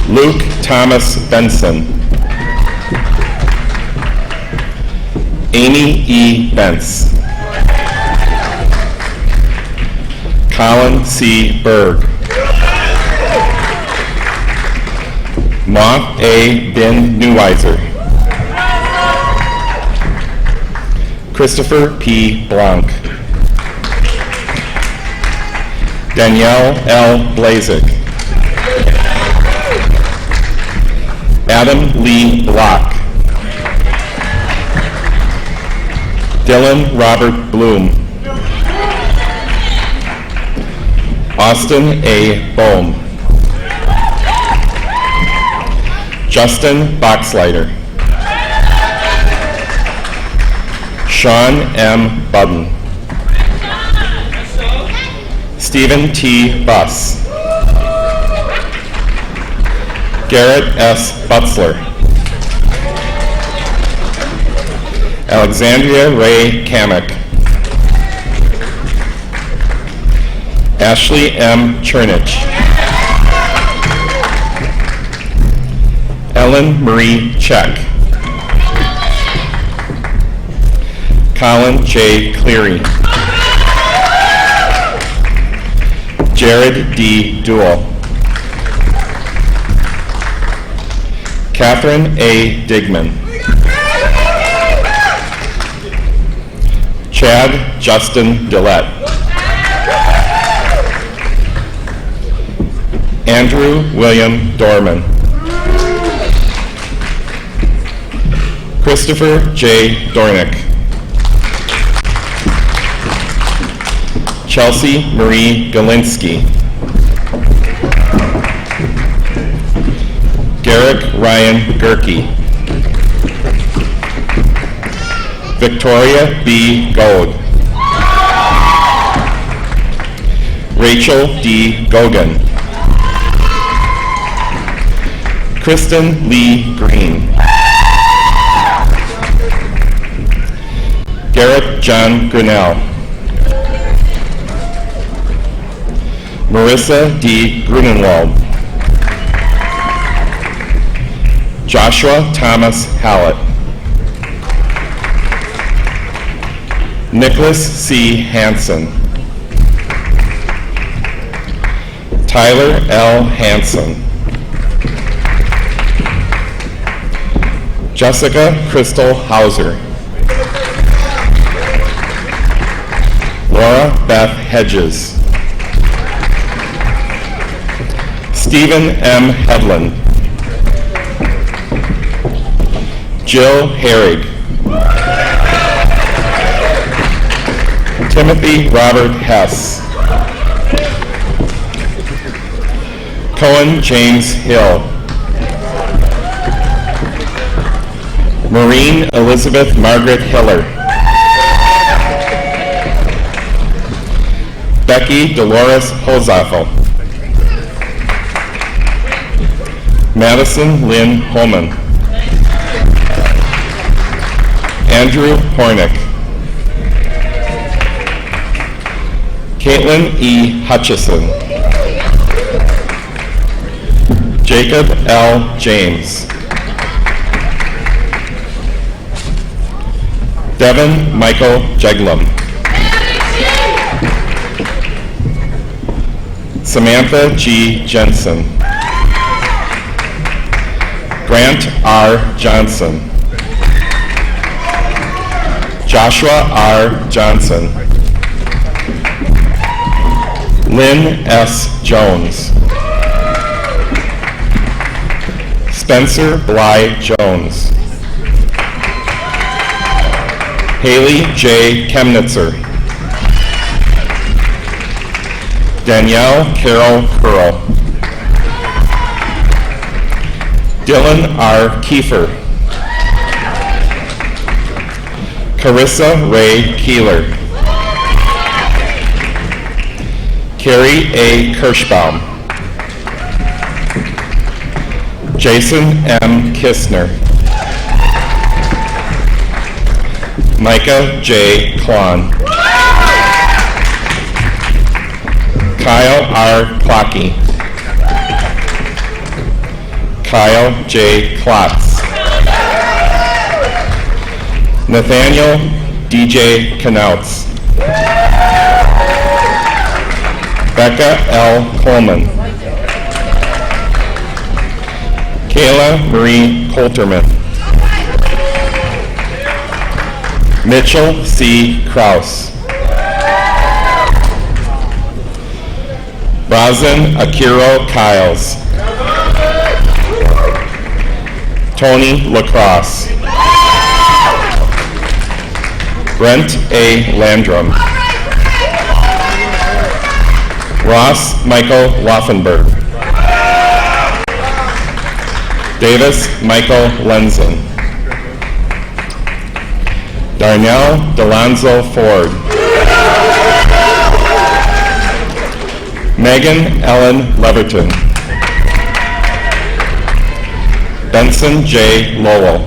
Luke Thomas Benson. Amy E. Bentz. Colin C. Berg. Moth A. Bin Neuweiser. Christopher P. Blanc. Danielle L. Blazik. Adam Lee Block. Dylan Robert Bloom. Austin A. Bohm. Justin Boxleiter. Sean M. Budden. Stephen T. Buss. Garrett S. Butzler. Alexandria Ray Kamek. Ashley M. Chernich. Ellen Marie Check. Colin J. Cleary. Jared D. Duell. Catherine A. Digman. Chad Justin Dillette. Andrew William Dorman. Christopher J. Dornick. Chelsea Marie Galinsky. Garrick Ryan Gerke. Victoria B. Gold. Rachel D. Gogan. Kristen Lee Green. Garrett John Grinnell. Marissa D. Grinenwalt. Joshua Thomas Hallett. Nicholas C. Hansen. Tyler L. Hansen. Jessica Crystal Hauser. Laura Beth Hedges. Stephen M. Hedlund. Jill Herrig. Timothy Robert Hess. Cohen James Hill. Maureen Elizabeth Margaret Hiller. Becky Dolores Hosaffel. Madison Lynn Holman. Andrew Hornick. Caitlin E. Hutchison. Jacob L. James. Devin Michael Jeglum. Samantha G. Jensen. Grant R. Johnson. Joshua R. Johnson. Lynn S. Jones. Spencer Bly Jones. Haley J. Chemnitzer. Danielle Carol Curl. Dylan R. Kiefer. Carissa Ray Keeler. Carrie A. Kirschbaum. Jason M. Kistner. Micah J. Klon. Kyle R. Clockey. Kyle J. Klotz. Nathaniel DJ Knautz. Becca L. Coleman. Kayla Marie Colterman. Mitchell C. Kraus. Razan Akiro Kiles. Tony Lacrosse. Brent A. Landrum. Ross Michael Laufenberg. Davis Michael Lenzen. Darnell Delonzo Ford. Megan Ellen Leverton. Benson J. Lowell.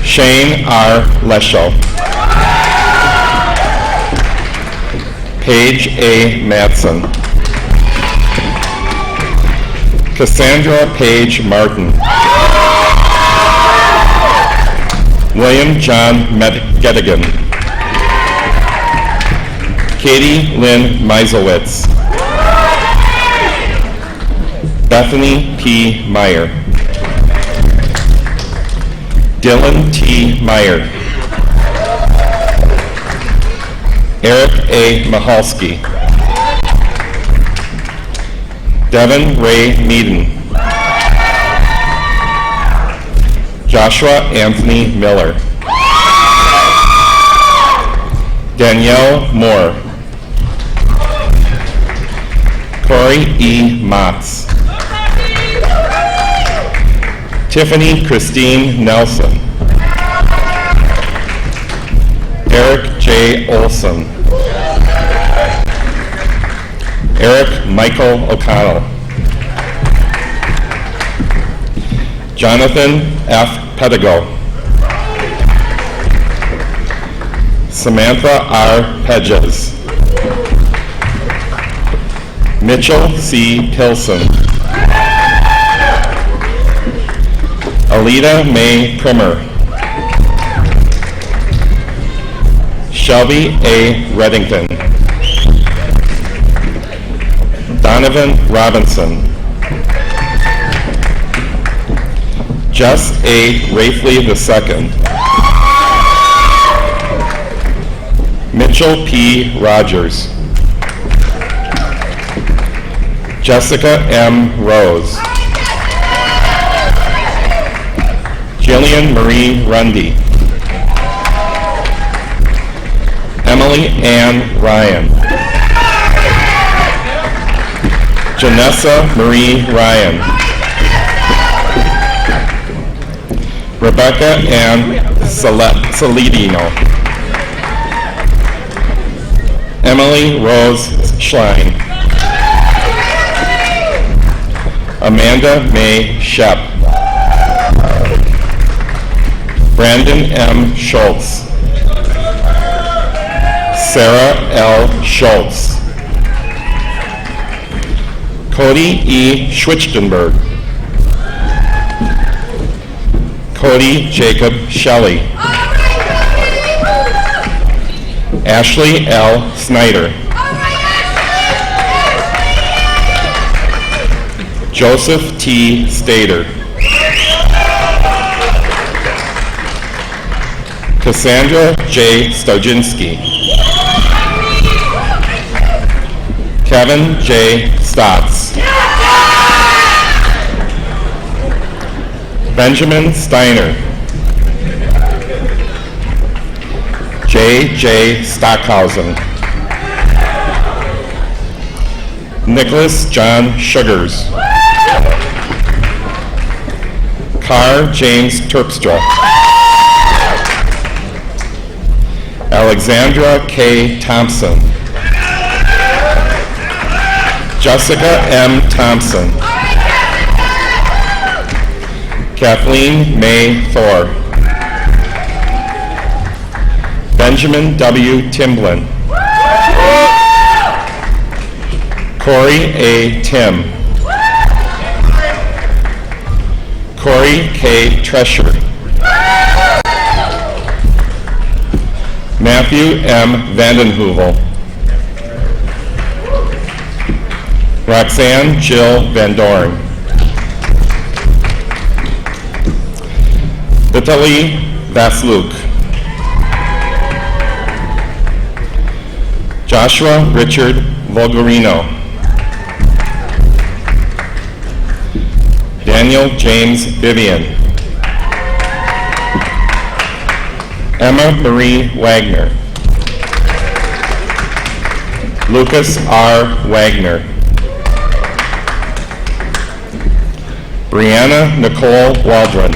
Shane R. Leschel. Paige A. Matson. Cassandra Paige Martin. William John Gettigan. Katie Lynn Meiselwitz. Bethany P. Meyer. Dylan T. Meyer. Eric A. Mahalski. Devin Ray Meaden. Joshua Anthony Miller. Danielle Moore. Corey E. Motz. Tiffany Christine Nelson. Eric J. Olson. Eric Michael O'Connell. Jonathan F. Pedigo. Samantha R. Hedges. Mitchell C. Pilson. Alita May Primer. Shelby A. Reddington. Donovan Robinson. Jess A. Rafley II. Mitchell P. Rogers. Jessica M. Rose. Jillian Marie Rundy. Emily Ann Ryan. Janessa Marie Ryan. Rebecca Ann Saledino. Emily Rose Schlein. Amanda May Shep. Brandon M. Schultz. Sarah L. Schultz. Cody E. Schwichtenberg. Cody Jacob Shelley. Ashley L. Snyder. Joseph T. Stater. Cassandra J. Stojinski. Kevin J. Stotts. Benjamin Steiner. J. J. Stockhausen. Nicholas John Sugars. Carr James Terpstra. Alexandra K. Thompson. Jessica M. Thompson. Kathleen May Thor. Benjamin W. Timblin. Corey A. Tim. Corey K. Tresher. Matthew M. Vandenheuvel. Roxanne Jill Van Doren. Vitaly Vasluk. Joshua Richard Volgarino. Daniel James Vivian. Emma Marie Wagner. Lucas R. Wagner. Brianna Nicole Waldron.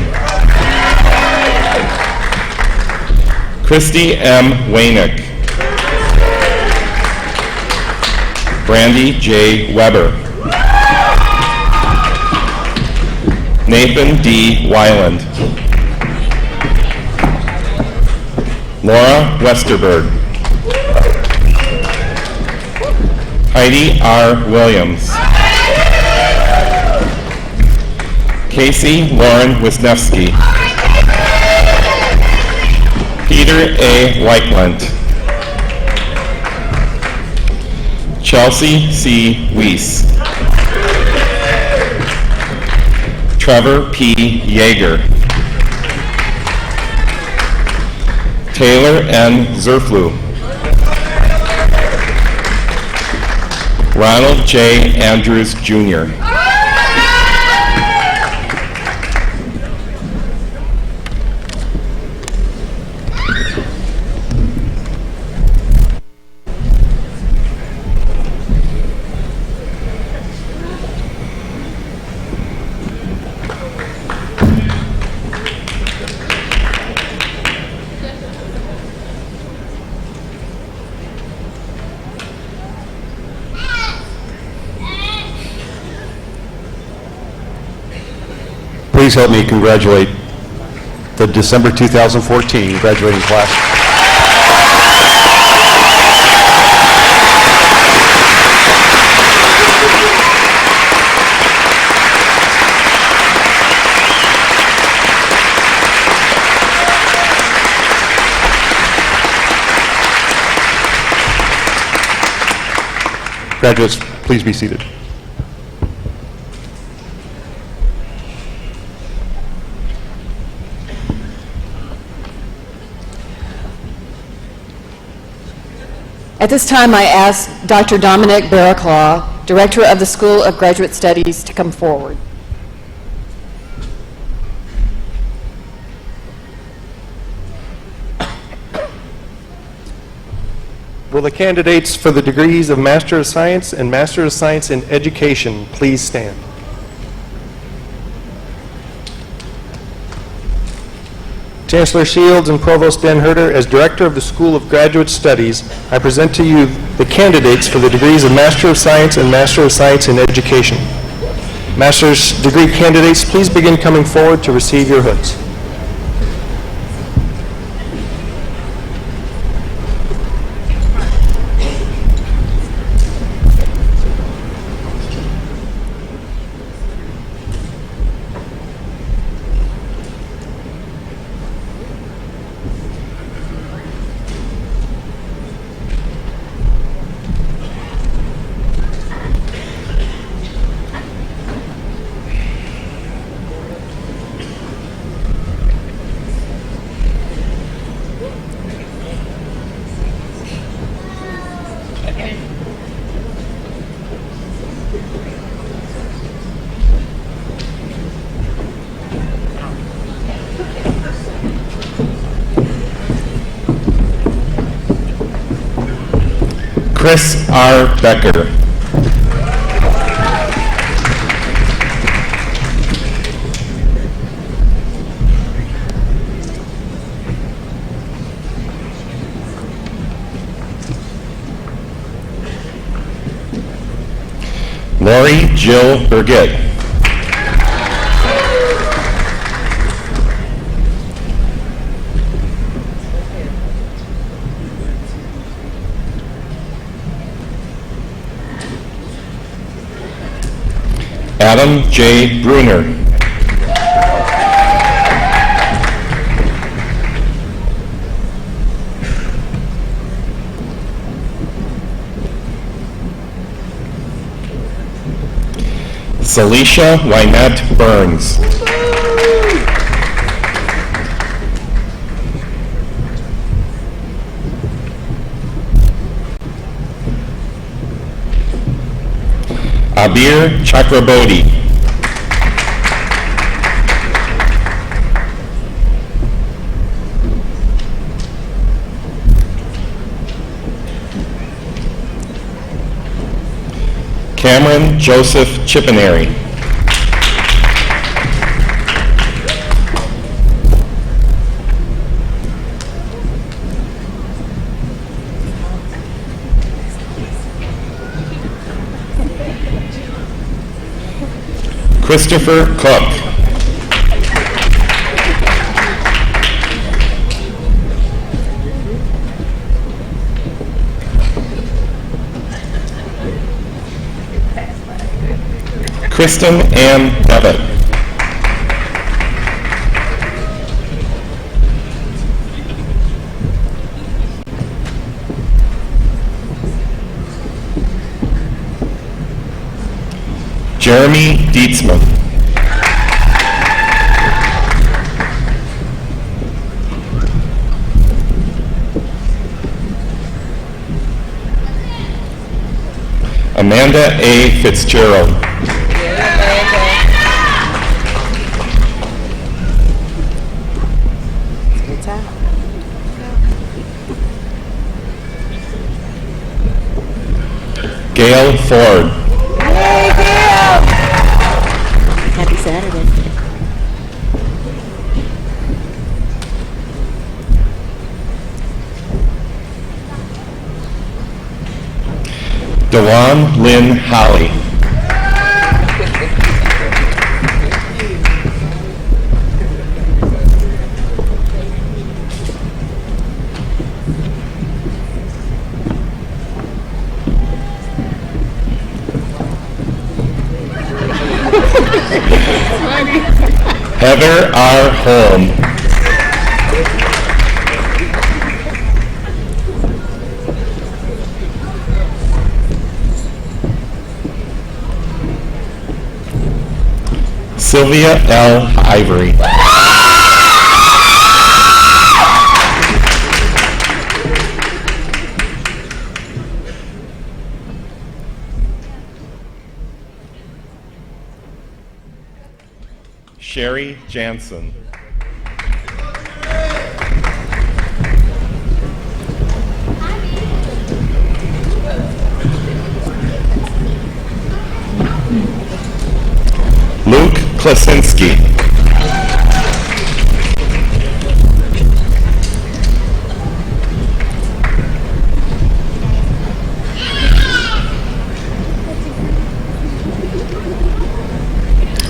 Christy M. Wainick. Brandy J. Weber. Nathan D. Weiland. Laura Westerberg. Heidi R. Williams. Casey Lauren Wisniewski. Peter A. Weichland. Chelsea C. Weiss. Trevor P. Yeager. Taylor N. Zerflu. Ronald J. Andrews, Jr. Please help me congratulate the December 2014 graduating class. Graduates, please be seated. At this time, I ask Dr. Dominic Barraclaw, Director of the School of Graduate Studies, to come forward. Will the candidates for the degrees of Master of Science and Master of Science in Education please stand? Chancellor Shields and Provost Ben Herter, as Director of the School of Graduate Studies, I present to you the candidates for the degrees of Master of Science and Master of Science in Education. Master's degree candidates, please begin coming forward to receive your hoods. Chris R. Becker. Lori Jill Burgett. Adam J. Bruner. Celicia Wynette Burns. Abir Chakraborty. Cameron Joseph Chippenary. Christopher Cook. Kristen Ann Devitt. Jeremy Dietzman. Amanda A. Fitzgerald. Gail Ford. Happy Saturday. Dewan Lynn Holly. Heather R. Holm. Sylvia L. Ivory. Sherry Jansen. Luke Klasinski.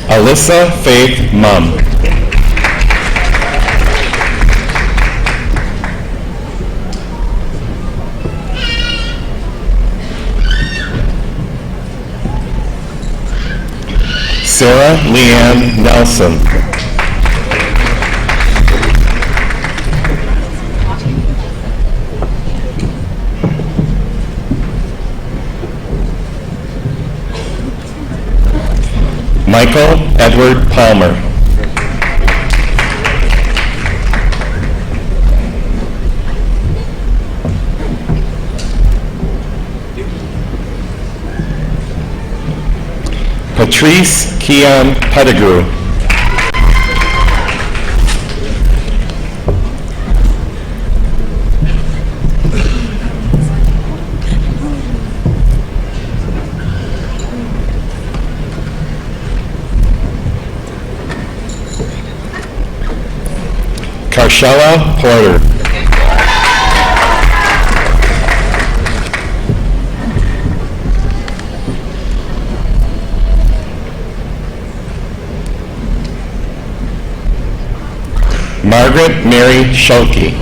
Alyssa Faith Mum. Sarah Leanne Nelson. Michael Edward Palmer. Patrice Keon Pettigrew. Carshella Porter. Margaret Mary Schulke.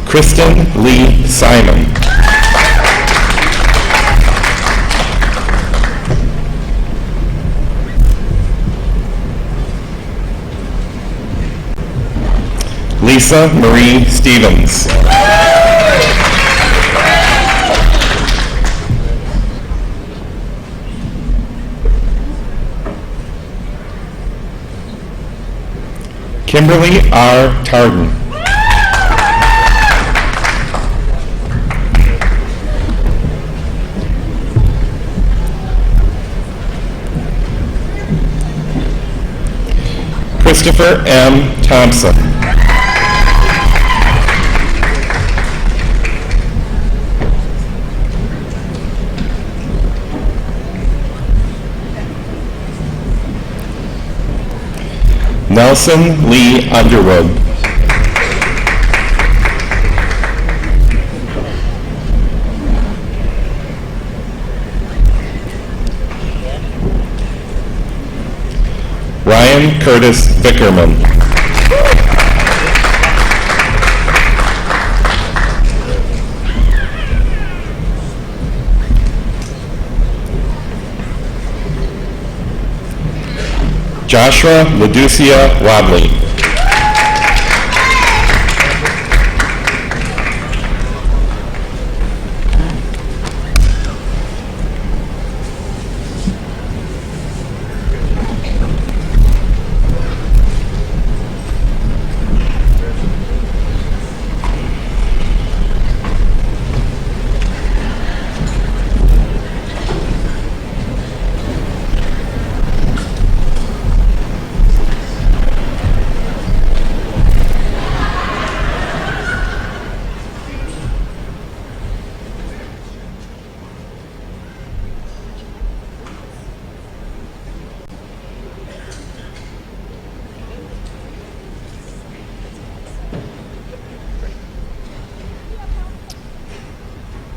Kristen Lee Simon. Lisa Marie Stevens. Kimberly R. Tarden. Christopher M. Thompson. Nelson Lee Underwood. Ryan Curtis Vickerman. Joshua Laducia Wadley.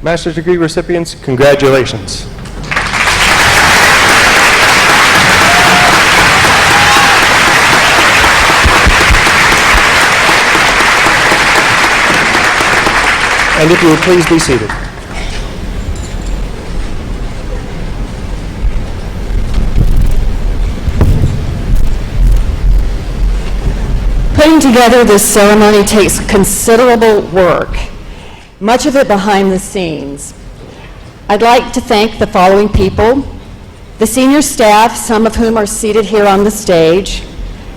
Master's degree recipients, congratulations. And if you would please be seated. Putting together this ceremony takes considerable work, much of it behind the scenes. I'd like to thank the following people: the senior staff, some of whom are seated here on the stage,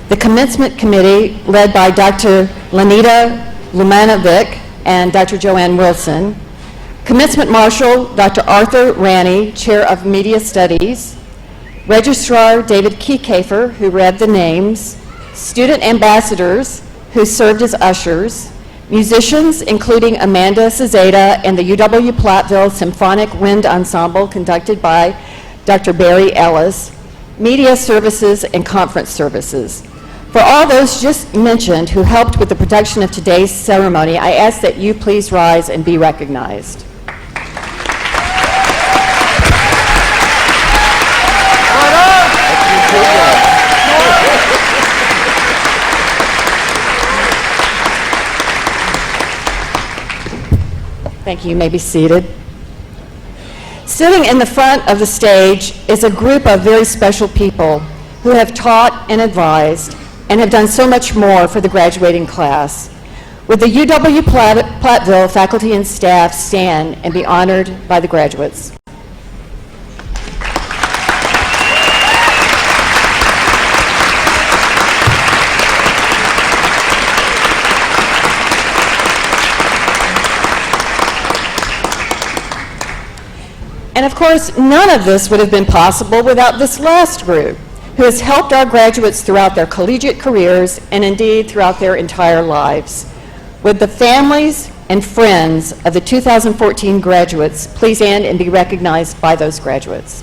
the commencement committee led by Dr. Lenita Lumanovic and Dr. Joanne Wilson, commencement marshal Dr. Arthur Ranney, chair of media studies, registrar David Keykafer, who read the names, student ambassadors who served as ushers, musicians including Amanda Cezeda and the UW-Platteville Symphonic Wind Ensemble conducted by Dr. Barry Ellis, media services and conference services. For all those just mentioned who helped with the production of today's ceremony, I ask that you please rise and be recognized. Thank you. You may be seated. Sitting in the front of the stage is a group of very special people who have taught and advised and have done so much more for the graduating class. Would the UW-Platteville faculty and staff stand and be honored by the graduates? And of course, none of this would have been possible without this last group, who has helped our graduates throughout their collegiate careers and indeed throughout their entire lives. Would the families and friends of the 2014 graduates please stand and be recognized by those graduates?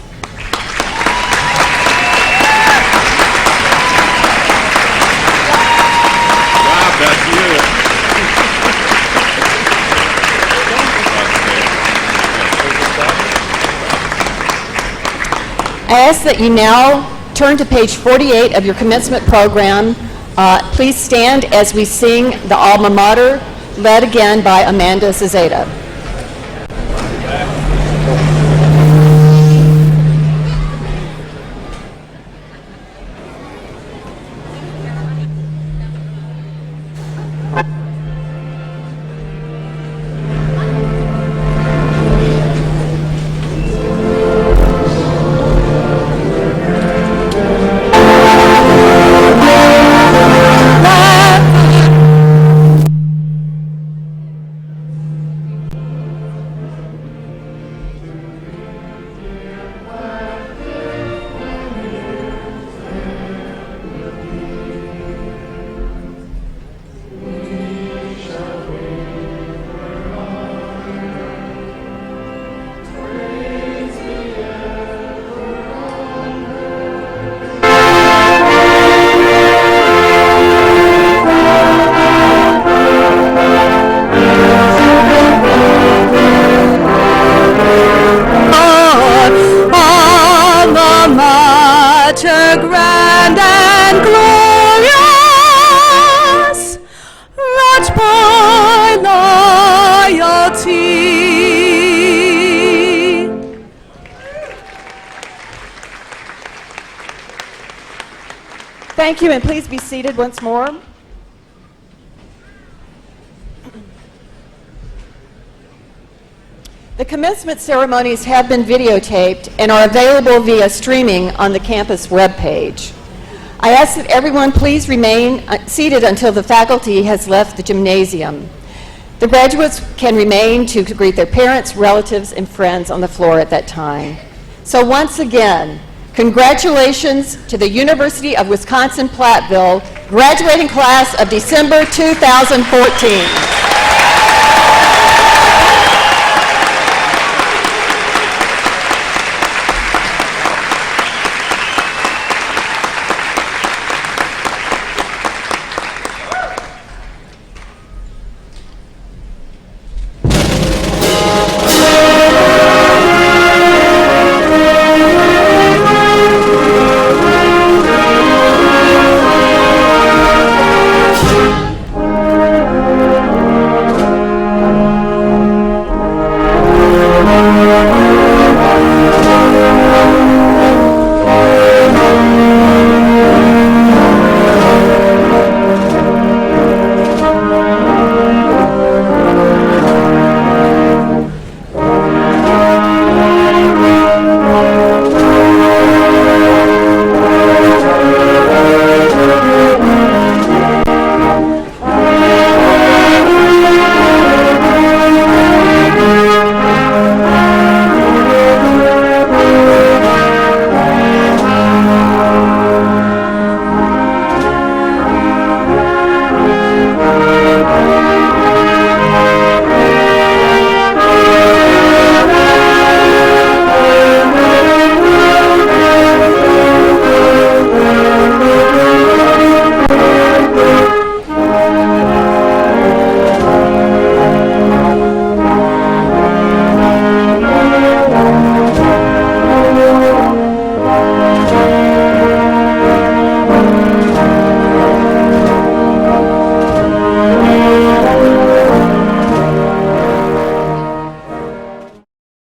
I ask that you now turn to page 48 of your commencement program. Please stand as we sing the Alma Mater, led again by Amanda Cezeda. Grand and glorious, wrought by loyalty. Thank you, and please be seated once more. The commencement ceremonies have been videotaped and are available via streaming on the campus webpage. I ask that everyone please remain seated until the faculty has left the gymnasium. The graduates can remain to greet their parents, relatives, and friends on the floor at that time. So once again, congratulations to the University of Wisconsin-Platteville graduating class of December 2014.